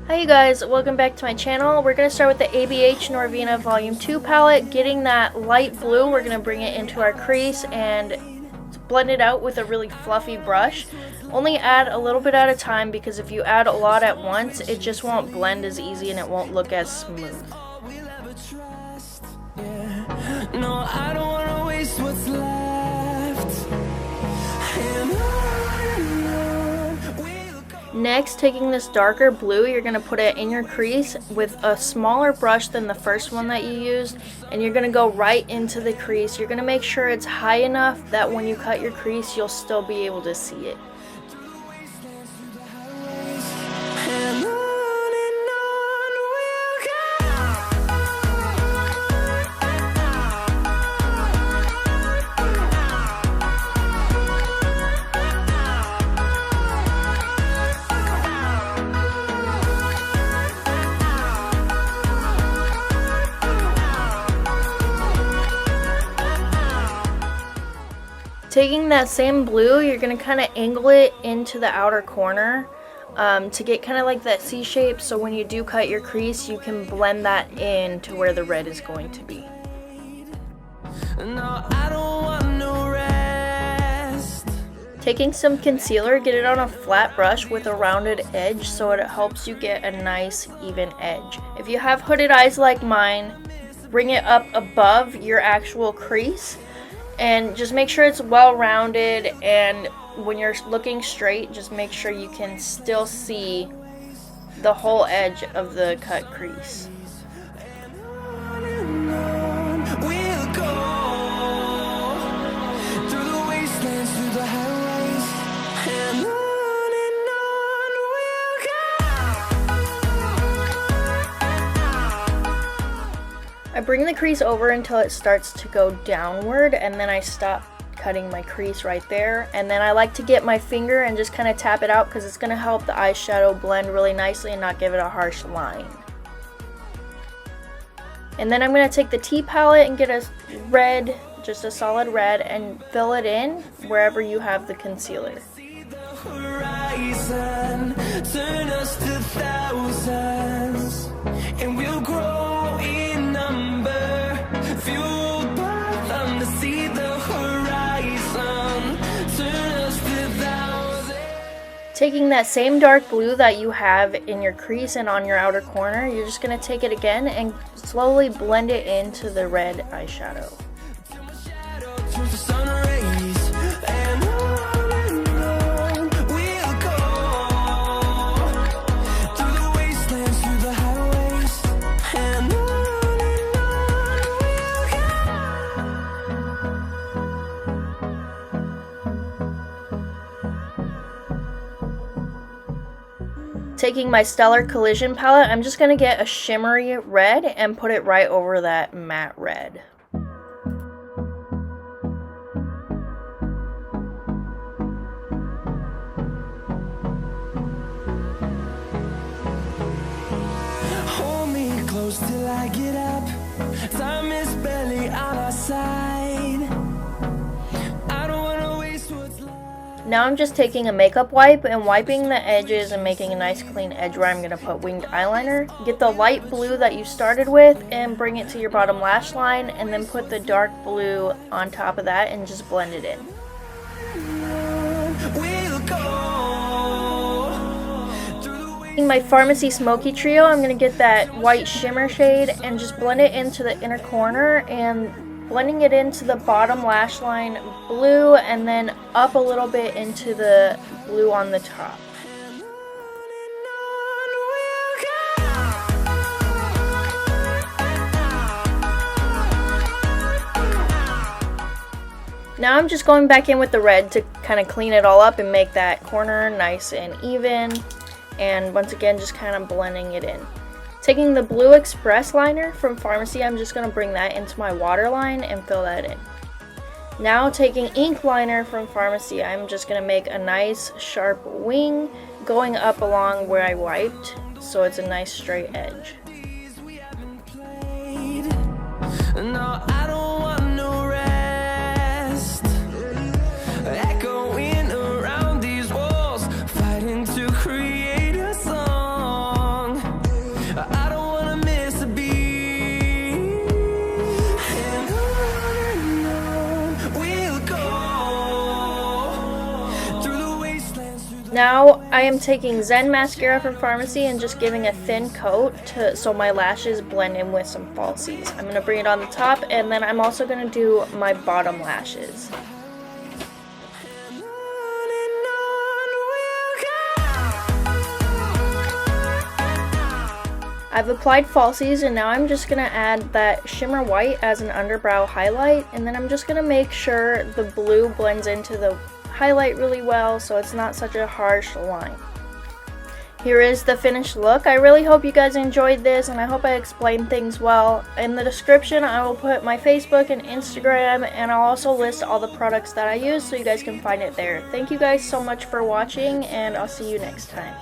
Hi you guys, welcome back to my channel. We're going to start with the ABH Norvina Vol.2 palette. Getting that light blue, we're going to bring it into our crease and blend it out with a really fluffy brush. Only add a little bit at a time, because if you add a lot at once, it just won't blend as easy and it won't look as smooth. No, I don't wanna waste what's left. Next, taking this darker blue, you're going to put it in your crease with a smaller brush than the first one that you used, and you're going to go right into the crease. You're going to make sure it's high enough that when you cut your crease, you'll still be able to see it. Taking that same blue, you're going to kind of angle it into the outer corner to get kind of like that C shape, so when you do cut your crease, you can blend that in to where the red is going to be. No, I don't want no rest. Taking some concealer, get it on a flat brush with a rounded edge so it helps you get a nice even edge. If you have hooded eyes like mine, bring it up above your actual crease. And just make sure it's well rounded, and when you're looking straight, just make sure you can still see the whole edge of the cut crease. We'll go through the wastelands, through the highways, and on I bring the crease over until it starts to go downward, and then I stop cutting my crease right there. And then I like to get my finger and just kind of tap it out, because it's going to help the eyeshadow blend really nicely and not give it a harsh line. And then I'm going to take the T palette and get a red, just a solid red, and fill it in wherever you have the concealer. horizon, turn us to thousands, and we'll grow in number, fueled by them to see the horizon, turn us to thousands. Taking that same dark blue that you have in your crease and on your outer corner, you're just going to take it again and slowly blend it into the red eyeshadow. Turns to sun rays, and on we'll go, through the wastelands, through the highways, and on we'll go. Taking my Stellar Collision palette, I'm just going to get a shimmery red and put it right over that matte red. Hold me close till I get up. Time is barely on our side. I don't wanna waste what's left. Now I'm just taking a makeup wipe and wiping the edges and making a nice clean edge where I'm going to put winged eyeliner. Get the light blue that you started with and bring it to your bottom lash line, and then put the dark blue on top of that and just blend it in. We'll go through the way. In my Farmasi Smoky Trio, I'm going to get that white shimmer shade and just blend it into the inner corner, and blending it into the bottom lash line blue, and then up a little bit into the blue on the top. Now I'm just going back in with the red to kind of clean it all up and make that corner nice and even. And once again, just kind of blending it in. Taking the Blue Express liner from Farmasi, I'm just going to bring that into my waterline and fill that in. Now taking ink liner from Farmasi, I'm just going to make a nice sharp wing going up along where I wiped, so it's a nice straight edge. No, I don't want no rest. Echoing around these walls, fighting to create a song. Now I am taking Zen mascara from Farmasi and just giving a thin coat so my lashes blend in with some falsies. I'm going to bring it on the top, and then I'm also going to do my bottom lashes. I've applied falsies, and now I'm just going to add that shimmer white as an underbrow highlight, and then I'm just going to make sure the blue blends into the highlight really well so it's not such a harsh line. Here is the finished look. I really hope you guys enjoyed this, and I hope I explained things well. In the description I will put my Facebook and Instagram, and I'll also list all the products that I use so you guys can find it there. Thank you guys so much for watching, and I'll see you next time.